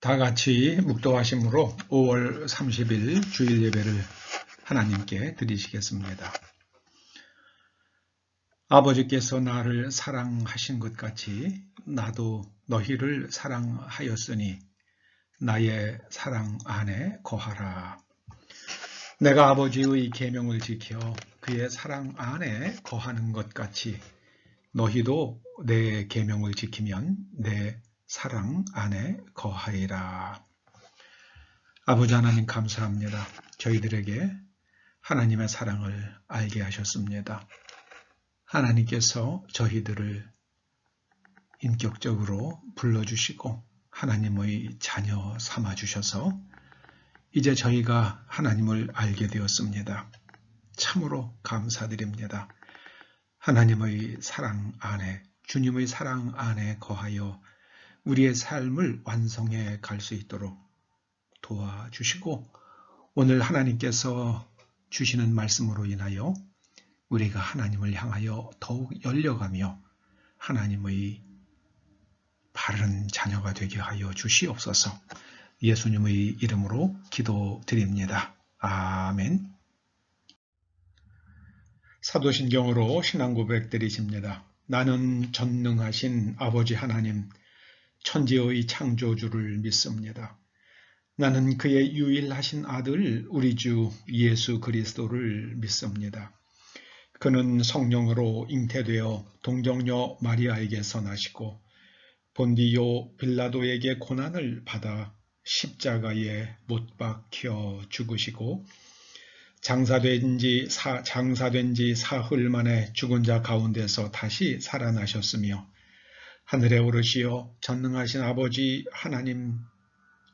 다 같이 묵도하심으로 5월 30일 주일 예배를 하나님께 드리시겠습니다. 아버지께서 나를 사랑하신 것 같이 나도 너희를 사랑하였으니 나의 사랑 안에 거하라. 내가 아버지의 계명을 지켜 그의 사랑 안에 거하는 것 같이 너희도 내 계명을 지키면 내 사랑 안에 거하리라. 아버지 하나님 감사합니다. 저희들에게 하나님의 사랑을 알게 하셨습니다. 하나님께서 저희들을 인격적으로 불러주시고 하나님의 자녀 삼아주셔서 이제 저희가 하나님을 알게 되었습니다. 참으로 감사드립니다. 하나님의 사랑 안에, 주님의 사랑 안에 거하여 우리의 삶을 완성해 갈 수 있도록 도와주시고 오늘 하나님께서 주시는 말씀으로 인하여 우리가 하나님을 향하여 더욱 열려가며 하나님의 바른 자녀가 되게 하여 주시옵소서. 예수님의 이름으로 기도드립니다. 아멘. 사도신경으로 신앙고백 드리십니다. 나는 전능하신 아버지 하나님, 천지의 창조주를 믿습니다. 나는 그의 유일하신 아들 우리 주 예수 그리스도를 믿습니다. 그는 성령으로 잉태되어 동정녀 마리아에게서 나시고 본디오 빌라도에게 고난을 받아 십자가에 못 박혀 죽으시고 장사된 지 사흘 만에 죽은 자 가운데서 다시 살아나셨으며 하늘에 오르시어 전능하신 아버지 하나님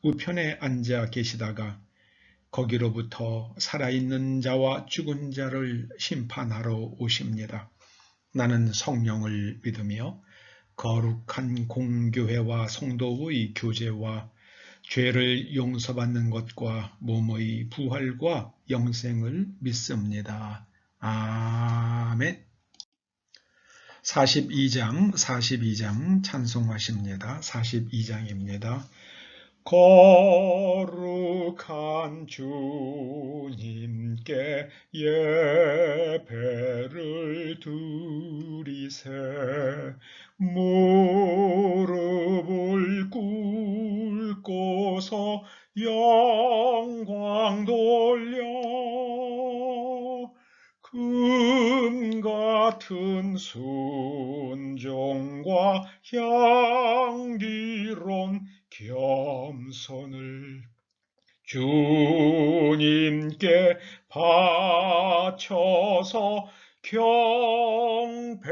우편에 앉아 계시다가 거기로부터 살아있는 자와 죽은 자를 심판하러 오십니다. 나는 성령을 믿으며 거룩한 공교회와 성도의 교제와 죄를 용서받는 것과 몸의 부활과 영생을 믿습니다. 아멘. 42장 찬송하십니다. 42장입니다. 거룩한 주님께 예배를 드리세 무릎을 꿇고서 영광 돌려 금 같은 순종과 향기로운 겸손을 주님께 바쳐서 경배하세.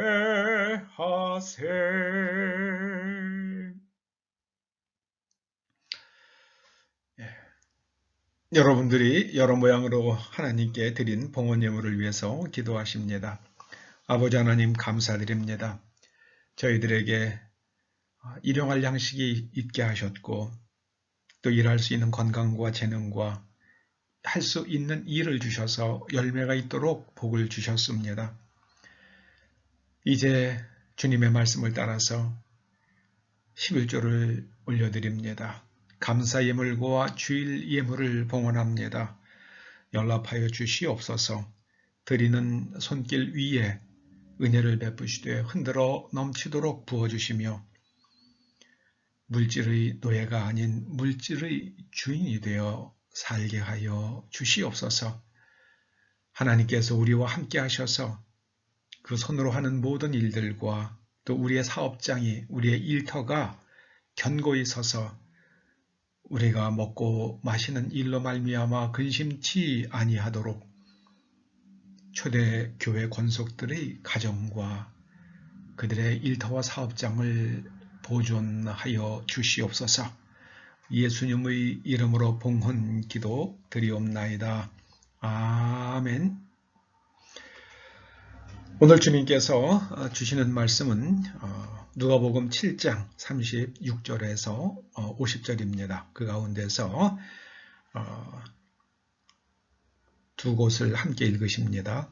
여러분들이 여러 모양으로 하나님께 드린 봉헌 예물을 위해서 기도하십니다. 아버지 하나님 감사드립니다. 저희들에게 일용할 양식이 있게 하셨고 또 일할 수 있는 건강과 재능과 할 수 있는 일을 주셔서 열매가 있도록 복을 주셨습니다. 이제 주님의 말씀을 따라서 11조를 올려드립니다. 감사 예물과 주일 예물을 봉헌합니다. 연락하여 주시옵소서. 드리는 손길 위에 은혜를 베푸시되 흔들어 넘치도록 부어주시며 물질의 노예가 아닌 물질의 주인이 되어 살게 하여 주시옵소서. 하나님께서 우리와 함께 하셔서 그 손으로 하는 모든 일들과 또 우리의 사업장이 우리의 일터가 견고히 서서 우리가 먹고 마시는 일로 말미암아 근심치 아니하도록 초대 교회 권속들의 가정과 그들의 일터와 사업장을 보존하여 주시옵소서. 예수님의 이름으로 봉헌 기도 드리옵나이다. 아멘. 오늘 주님께서 주시는 말씀은 누가복음 7장 36절에서 50절입니다. 그 가운데서 두 곳을 함께 읽으십니다.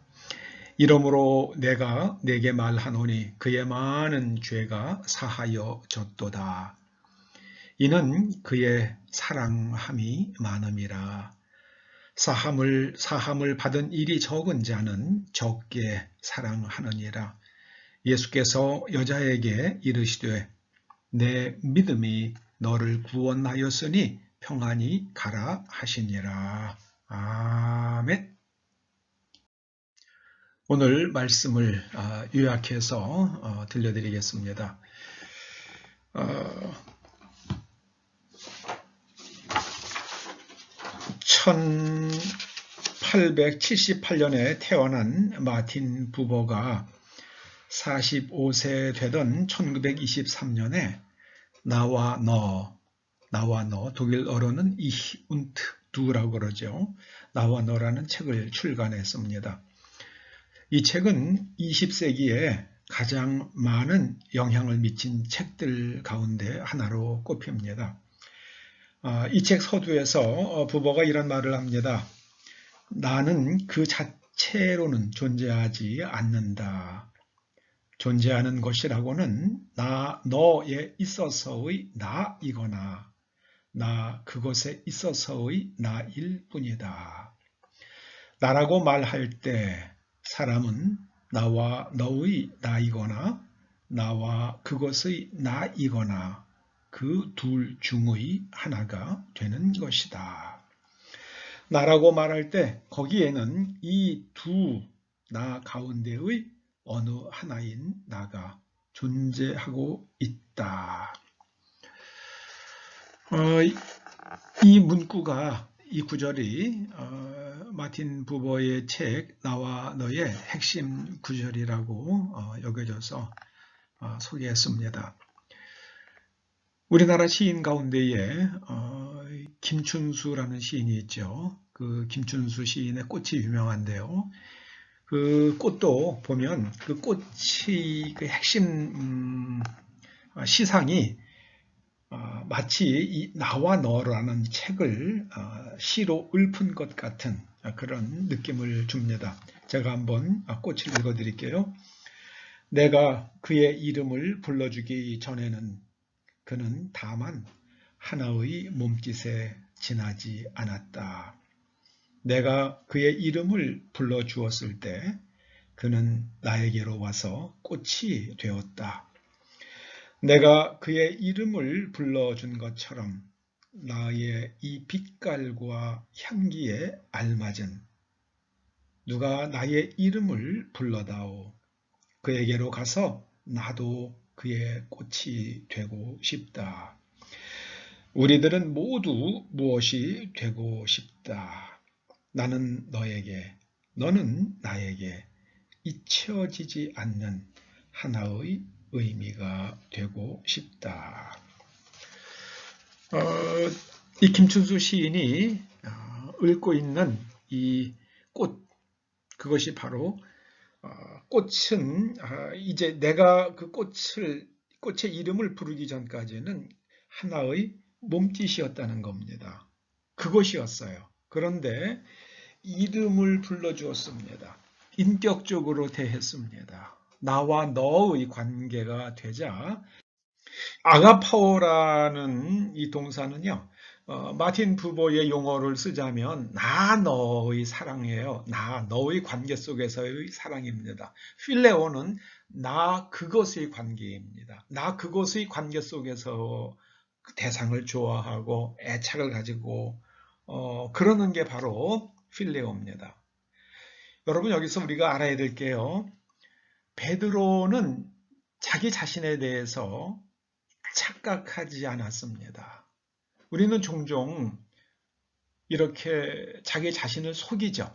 이러므로 내가 네게 말하노니 그의 많은 죄가 사하여졌도다. 이는 그의 사랑함이 많음이라. 사함을 받은 일이 적은 자는 적게 사랑하느니라. 예수께서 여자에게 이르시되 내 믿음이 너를 구원하였으니 평안히 가라 하시니라. 아멘. 오늘 말씀을 요약해서 들려드리겠습니다. 1878년에 태어난 마틴 부버가 45세 되던 1923년에 나와 너, 독일어로는 Ich und du라고 그러죠. 나와 너라는 책을 출간했습니다. 이 책은 20세기에 가장 많은 영향을 미친 책들 가운데 하나로 꼽힙니다. 이 책 서두에서 부버가 이런 말을 합니다. 나는 그 자체로는 존재하지 않는다. 존재하는 것이라고는 너에 있어서의 나이거나 나 그것에 있어서의 나일 뿐이다. 나라고 말할 때 사람은 나와 너의 나이거나 나와 그것의 나이거나 그 둘 중의 하나가 되는 것이다. 나라고 말할 때 거기에는 이 두 나 가운데의 어느 하나인 나가 존재하고 있다. 이 문구가 이 구절이 마틴 부버의 책 나와 너의 핵심 구절이라고 여겨져서 소개했습니다. 우리나라 시인 가운데에 김춘수라는 시인이 있죠. 그 김춘수 시인의 꽃이 유명한데요. 그 꽃도 보면 그 꽃이 그 핵심 시상이 마치 이 나와 너라는 책을 시로 읊은 것 같은 그런 느낌을 줍니다. 제가 한번 꽃을 읽어드릴게요. 내가 그의 이름을 불러주기 전에는 그는 다만 하나의 몸짓에 지나지 않았다. 내가 그의 이름을 불러주었을 때 그는 나에게로 와서 꽃이 되었다. 내가 그의 이름을 불러준 것처럼 나의 이 빛깔과 향기에 알맞은 누가 나의 이름을 불러다오. 그에게로 가서 나도 그의 꽃이 되고 싶다. 우리들은 모두 무엇이 되고 싶다. 나는 너에게, 너는 나에게 잊혀지지 않는 하나의 의미가 되고 싶다. 이 김춘수 시인이 읊고 있는 이 꽃, 그것이 바로 꽃은 이제 내가 그 꽃의 이름을 부르기 전까지는 하나의 몸짓이었다는 겁니다. 그것이었어요. 그런데 이름을 불러주었습니다. 인격적으로 대했습니다. 나와 너의 관계가 되자 아가파오라는 이 동사는요. 마틴 부버의 용어를 쓰자면 나 너의 사랑이에요. 나 너의 관계 속에서의 사랑입니다. 필레오는 나 그것의 관계입니다. 나 그것의 관계 속에서 그 대상을 좋아하고 애착을 가지고 그러는 게 바로 필레오입니다. 여러분 여기서 우리가 알아야 될 게요. 베드로는 자기 자신에 대해서 착각하지 않았습니다. 우리는 종종 이렇게 자기 자신을 속이죠.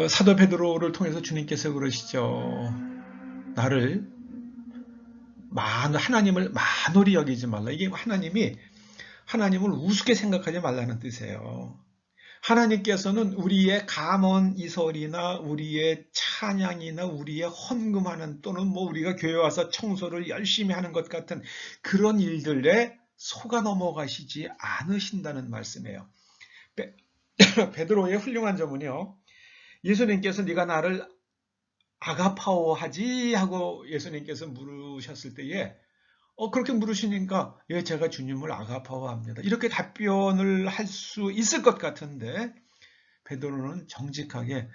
사도 베드로를 통해서 주님께서 그러시죠. 나를 하나님을 만홀히 여기지 말라. 이게 하나님을 우습게 생각하지 말라는 뜻이에요. 하나님께서는 우리의 감언 이설이나 우리의 찬양이나 우리의 헌금하는 또는 우리가 교회 와서 청소를 열심히 하는 것 같은 그런 일들에 속아 넘어가시지 않으신다는 말씀이에요. 베드로의 훌륭한 점은요. 예수님께서 네가 나를 아가파오하지 하고 예수님께서 물으셨을 때에 그렇게 물으시니까 예, 제가 주님을 아가파오합니다. 이렇게 답변을 할 수 있을 것 같은데 베드로는 정직하게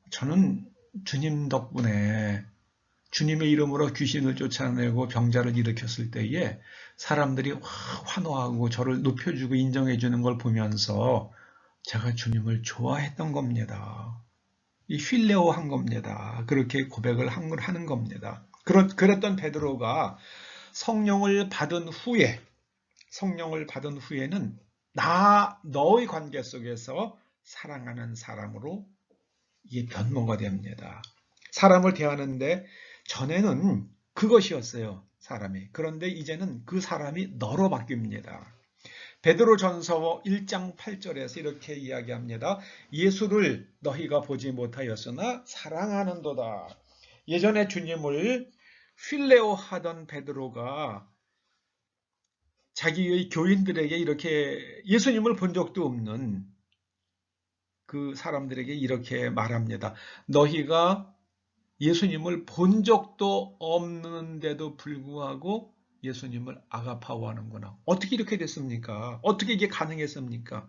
저는 주님 덕분에 주님의 이름으로 귀신을 쫓아내고 병자를 일으켰을 때에 사람들이 환호하고 저를 높여주고 인정해주는 걸 보면서 제가 주님을 좋아했던 겁니다. 이 필레오한 겁니다. 그렇게 고백을 하는 겁니다. 그랬던 베드로가 성령을 받은 후에는 너의 관계 속에서 사랑하는 사람으로 이게 변모가 됩니다. 사람을 대하는데 전에는 그것이었어요. 사람이. 그런데 이제는 그 사람이 너로 바뀝니다. 베드로전서 1장 8절에서 이렇게 이야기합니다. 예수를 너희가 보지 못하였으나 사랑하는도다. 예전에 주님을 필레오하던 베드로가 자기의 교인들에게 이렇게 예수님을 본 적도 없는 그 사람들에게 이렇게 말합니다. 너희가 예수님을 본 적도 없는데도 불구하고 예수님을 아가파오하는구나. 어떻게 이렇게 됐습니까? 어떻게 이게 가능했습니까?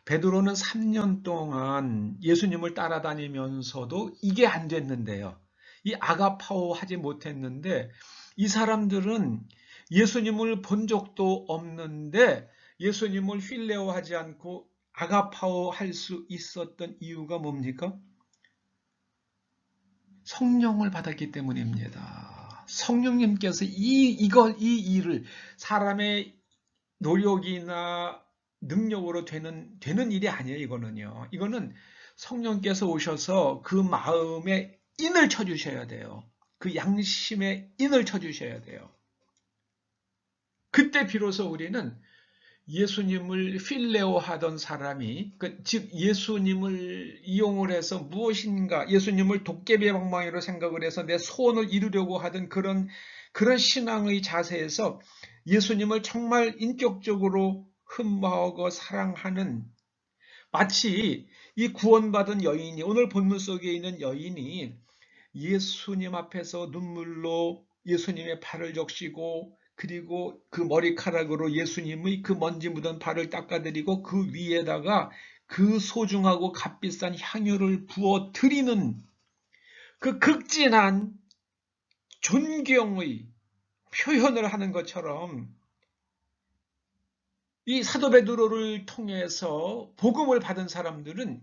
베드로는 3년 동안 예수님을 따라다니면서도 이게 안 됐는데요. 이 아가파오하지 못했는데 이 사람들은 예수님을 본 적도 없는데 예수님을 필레오하지 않고 아가파오할 수 있었던 이유가 뭡니까? 성령을 받았기 때문입니다. 성령님께서 이 일을 사람의 노력이나 능력으로 되는 일이 아니에요. 이거는 성령께서 오셔서 그 마음에 인을 쳐주셔야 돼요. 그 양심에 인을 쳐주셔야 돼요. 그때 비로소 우리는 예수님을 필레오하던 사람이 즉 예수님을 이용을 해서 무엇인가 예수님을 도깨비의 방망이로 생각을 해서 내 소원을 이루려고 하던 그런 신앙의 자세에서 예수님을 정말 인격적으로 흠모하고 사랑하는 마치 이 구원받은 여인이 오늘 본문 속에 있는 여인이 예수님 앞에서 눈물로 예수님의 발을 적시고 그리고 그 머리카락으로 예수님의 그 먼지 묻은 발을 닦아드리고 그 위에다가 그 소중하고 값비싼 향유를 부어 드리는 그 극진한 존경의 표현을 하는 것처럼 이 사도 베드로를 통해서 복음을 받은 사람들은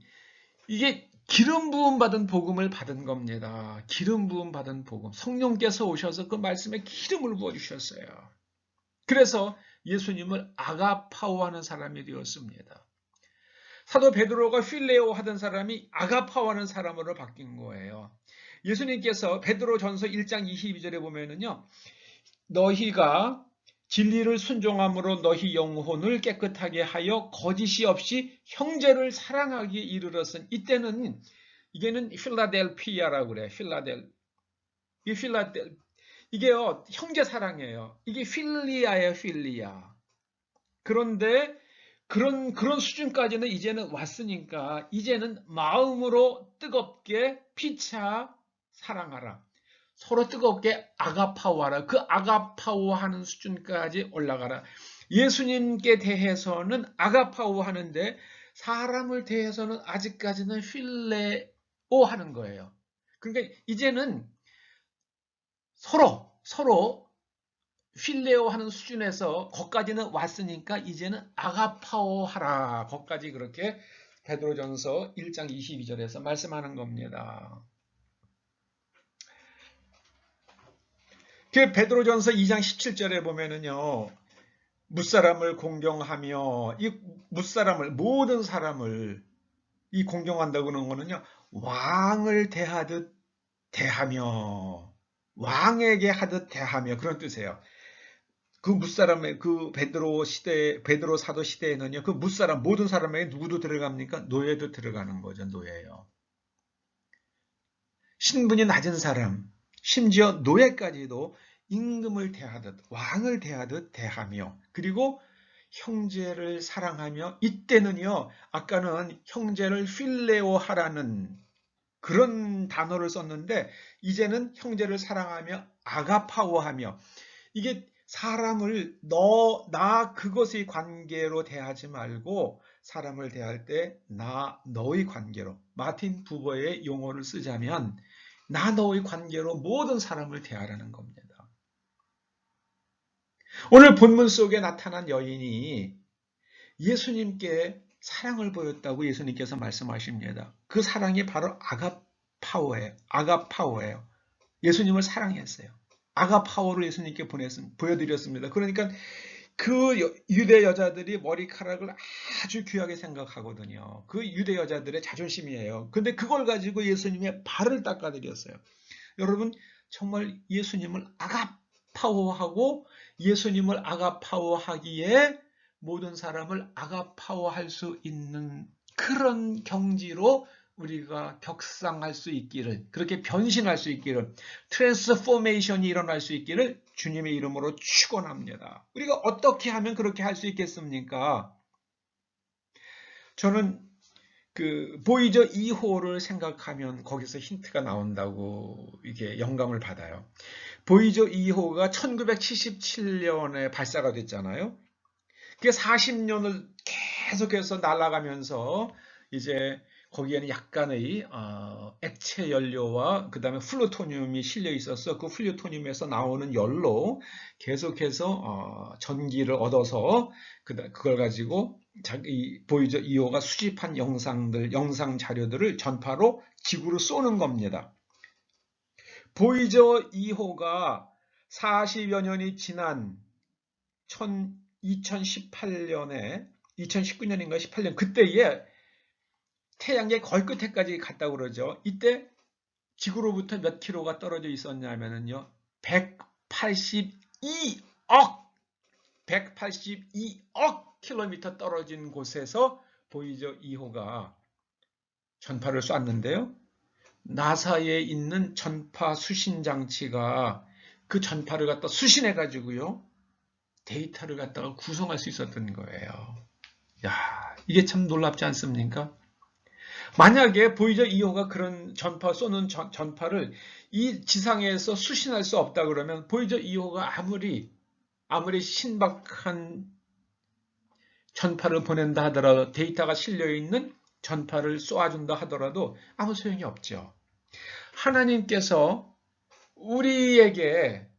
이게 기름 부음 받은 복음을 받은 겁니다. 기름 부음 받은 복음. 성령께서 오셔서 그 말씀에 기름을 부어 주셨어요. 그래서 예수님을 아가파오하는 사람이 되었습니다. 사도 베드로가 필레오 하던 사람이 아가파오하는 사람으로 바뀐 거예요. 예수님께서 베드로전서 1장 22절에 보면은요. 너희가 진리를 순종함으로 너희 영혼을 깨끗하게 하여 거짓이 없이 형제를 사랑하기에 이르렀은 이때는 이게는 필라델피아라고 그래요. 이게요 형제 사랑이에요. 이게 필리아예요. 필리아. 그런데 그런 수준까지는 이제는 왔으니까 이제는 마음으로 뜨겁게 피차 사랑하라. 서로 뜨겁게 아가파오하라. 그 아가파오하는 수준까지 올라가라. 예수님께 대해서는 아가파오하는데 사람을 대해서는 아직까지는 필레오하는 거예요. 그러니까 이제는 서로 필레오하는 수준에서 거기까지는 왔으니까 이제는 아가파오하라. 거기까지 그렇게 베드로전서 1장 22절에서 말씀하는 겁니다. 그 베드로전서 2장 17절에 보면은요. 무사람을 공경하며 이 무사람을 모든 사람을 이 공경한다고 하는 거는요. 왕을 대하듯 대하며 왕에게 하듯 대하며 그런 뜻이에요. 그 무사람의 그 베드로 사도 시대에는요. 그 무사람 모든 사람에게 누구도 들어갑니까? 노예도 들어가는 거죠. 노예요. 신분이 낮은 사람, 심지어 노예까지도 임금을 대하듯 왕을 대하듯 대하며 그리고 형제를 사랑하며 이때는요. 아까는 형제를 필레오하라는 그런 단어를 썼는데 이제는 형제를 사랑하며 아가파워하며 이게 사람을 나 그것의 관계로 대하지 말고 사람을 대할 때 나 너의 관계로 마틴 부버의 용어를 쓰자면 나 너의 관계로 모든 사람을 대하라는 겁니다. 오늘 본문 속에 나타난 여인이 예수님께 사랑을 보였다고 예수님께서 말씀하십니다. 그 사랑이 바로 아가파워예요. 아가파워예요. 예수님을 사랑했어요. 아가파워를 예수님께 보여드렸습니다. 그러니까 그 유대 여자들이 머리카락을 아주 귀하게 생각하거든요. 그 유대 여자들의 자존심이에요. 근데 그걸 가지고 예수님의 발을 닦아드렸어요. 여러분 정말 예수님을 아가파워하고 예수님을 아가파워하기에 모든 사람을 아가파워할 수 있는 그런 경지로 우리가 격상할 수 있기를, 그렇게 변신할 수 있기를, 트랜스포메이션이 일어날 수 있기를 주님의 이름으로 축원합니다. 우리가 어떻게 하면 그렇게 할 수 있겠습니까? 저는 그 보이저 2호를 생각하면 거기서 힌트가 나온다고 이게 영감을 받아요. 보이저 2호가 1977년에 발사가 됐잖아요. 그게 40년을 계속해서 날아가면서 이제 거기에는 약간의 액체 연료와 그 다음에 플루토늄이 실려 있어서 그 플루토늄에서 나오는 열로 계속해서 전기를 얻어서 그걸 가지고 자기 보이저 2호가 수집한 영상 자료들을 전파로 지구로 쏘는 겁니다. 보이저 2호가 40여 년이 지난 2018년에 2019년인가 18년 그때에 태양계 거의 끝에까지 갔다고 그러죠. 이때 지구로부터 몇 킬로가 떨어져 있었냐면요. 182억 킬로미터 떨어진 곳에서 보이저 2호가 전파를 쐈는데요. 나사에 있는 전파 수신 장치가 그 전파를 갖다 수신해 가지고요. 데이터를 갖다가 구성할 수 있었던 거예요. 야, 이게 참 놀랍지 않습니까? 만약에 보이저 2호가 그런 전파 쏘는 전파를 이 지상에서 수신할 수 없다 그러면 보이저 2호가 아무리 신박한 전파를 보낸다 하더라도 데이터가 실려있는 전파를 쏘아준다 하더라도 아무 소용이 없죠. 하나님께서 우리에게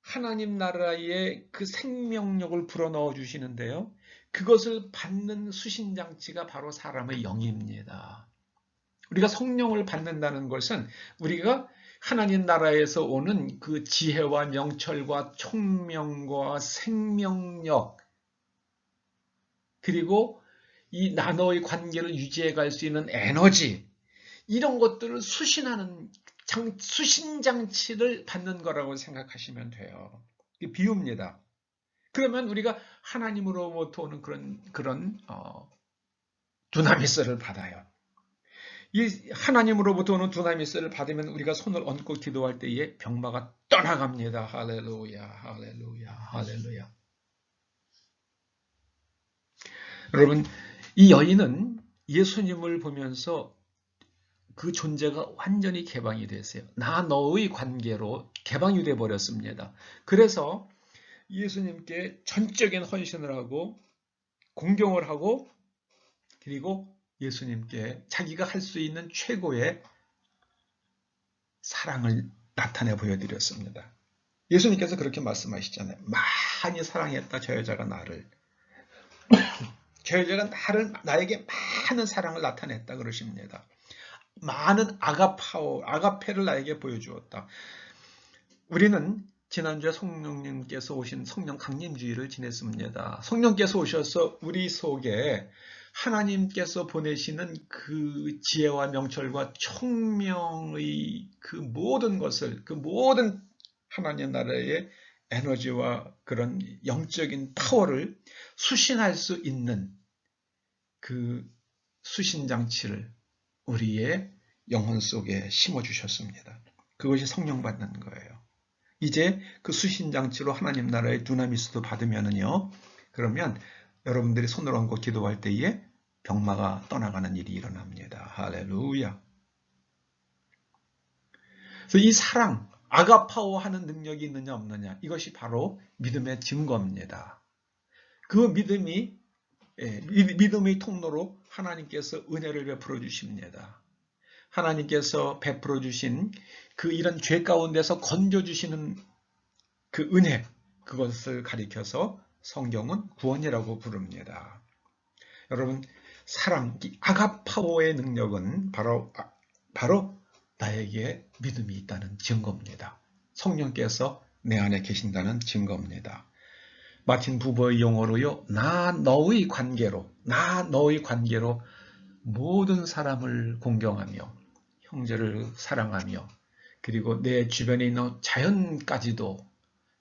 하나님 나라의 그 생명력을 불어넣어 주시는데요. 그것을 받는 수신장치가 바로 사람의 영입니다. 우리가 성령을 받는다는 것은 우리가 하나님 나라에서 오는 그 지혜와 명철과 총명과 생명력 그리고 이 나노의 관계를 유지해 갈 수 있는 에너지 이런 것들을 수신하는 수신장치를 받는 거라고 생각하시면 돼요. 비유입니다. 그러면 우리가 하나님으로부터 오는 그런 두나미스를 받아요. 이 하나님으로부터 오는 두나미스를 받으면 우리가 손을 얹고 기도할 때에 병마가 떠나갑니다. 할렐루야, 할렐루야, 할렐루야. 여러분, 이 여인은 예수님을 보면서 그 존재가 완전히 개방이 됐어요. 나 너의 관계로 개방이 돼 버렸습니다. 그래서 예수님께 전적인 헌신을 하고 공경을 하고 그리고 예수님께 자기가 할 수 있는 최고의 사랑을 나타내 보여드렸습니다. 예수님께서 그렇게 말씀하시잖아요. 많이 사랑했다 저 여자가 나를. 저 여자가 나에게 많은 사랑을 나타냈다 그러십니다. 많은 아가페를 나에게 보여주었다. 우리는 지난주에 성령님께서 오신 성령 강림주의를 지냈습니다. 성령께서 오셔서 우리 속에 하나님께서 보내시는 그 지혜와 명철과 총명의 그 모든 것을, 그 모든 하나님 나라의 에너지와 그런 영적인 파워를 수신할 수 있는 그 수신장치를 우리의 영혼 속에 심어주셨습니다. 그것이 성령 받는 거예요. 이제 그 수신장치로 하나님 나라의 두나미스도 받으면은요, 그러면 여러분들이 손을 얹고 기도할 때에 병마가 떠나가는 일이 일어납니다. 할렐루야. 그래서 이 사랑, 아가파오 하는 능력이 있느냐 없느냐, 이것이 바로 믿음의 증거입니다. 그 믿음이 믿음의 통로로 하나님께서 은혜를 베풀어 주십니다. 하나님께서 베풀어 주신 그 이런 죄 가운데서 건져 주시는 그 은혜, 그것을 가리켜서 성경은 구원이라고 부릅니다. 여러분, 사랑, 이 아가파오의 능력은 바로 나에게 믿음이 있다는 증거입니다. 성령께서 내 안에 계신다는 증거입니다. 마틴 부버의 용어로요, 나 너의 관계로 모든 사람을 공경하며 형제를 사랑하며 그리고 내 주변에 있는 자연까지도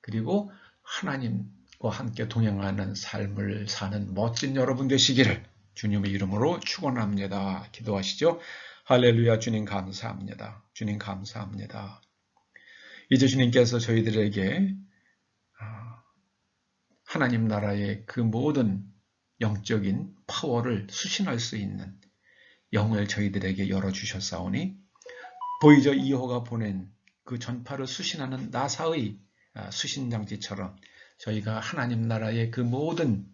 그리고 하나님과 함께 동행하는 삶을 사는 멋진 여러분 되시기를 주님의 이름으로 축원합니다. 기도하시죠. 할렐루야. 주님 감사합니다. 주님 감사합니다. 이제 주님께서 저희들에게 하나님 나라의 그 모든 영적인 파워를 수신할 수 있는 영을 저희들에게 열어주셨사오니 보이저 2호가 보낸 그 전파를 수신하는 나사의 수신장치처럼 저희가 하나님 나라의 그 모든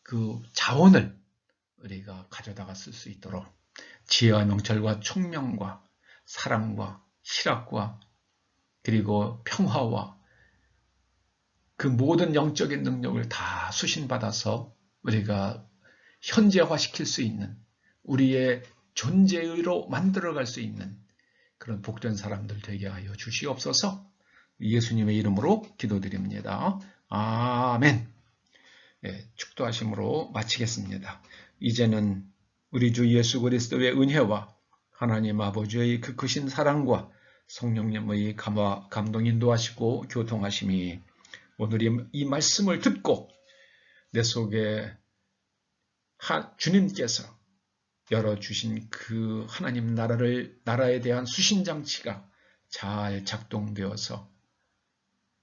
그 자원을 우리가 가져다가 쓸 수 있도록 지혜와 명철과 총명과 사랑과 희락과 그리고 평화와 그 모든 영적인 능력을 다 수신받아서 우리가 현재화시킬 수 있는 우리의 존재의로 만들어갈 수 있는 그런 복된 사람들 되게 하여 주시옵소서. 예수님의 이름으로 기도드립니다. 아멘. 축도하심으로 마치겠습니다. 이제는 우리 주 예수 그리스도의 은혜와 하나님 아버지의 그 크신 사랑과 성령님의 감동 인도하시고 교통하심이 오늘 이 말씀을 듣고 내 속에 주님께서 열어주신 그 하나님 나라에 대한 수신장치가 잘 작동되어서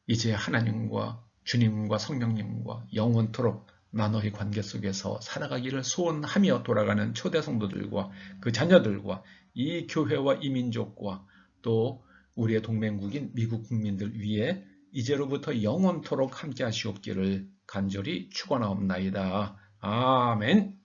이제 하나님과 주님과 성령님과 영원토록 나눠의 관계 속에서 살아가기를 소원하며 돌아가는 초대 성도들과 그 자녀들과 이 교회와 이 민족과 또 우리의 동맹국인 미국 국민들 위에 이제로부터 영원토록 함께 하시옵기를 간절히 축원하옵나이다. 아멘.